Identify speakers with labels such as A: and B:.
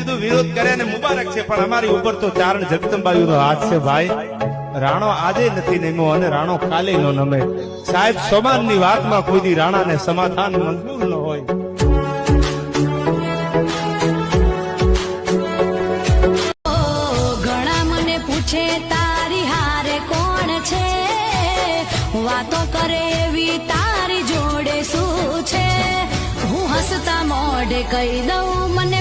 A: કીધું વિરોધ કરે ને મુબારક છે, પણ અમારી ઉપર તો ચારણ જગદંબાયુનો હાથ છે ભાઈ. રાણો આજે નથી નમ્યો અને રાણો કાલે નો નમે. સાહેબ, સોમાનની વાતમાં કોઈ દી રાણાને સમાધાન મંજૂર ન હોય.
B: ઘણા મને પૂછે તારી હારે કોણ છે, વાતો કરે એવી તારી જોડે શું છે. હું હસતા મોઢે કહી દઉં મને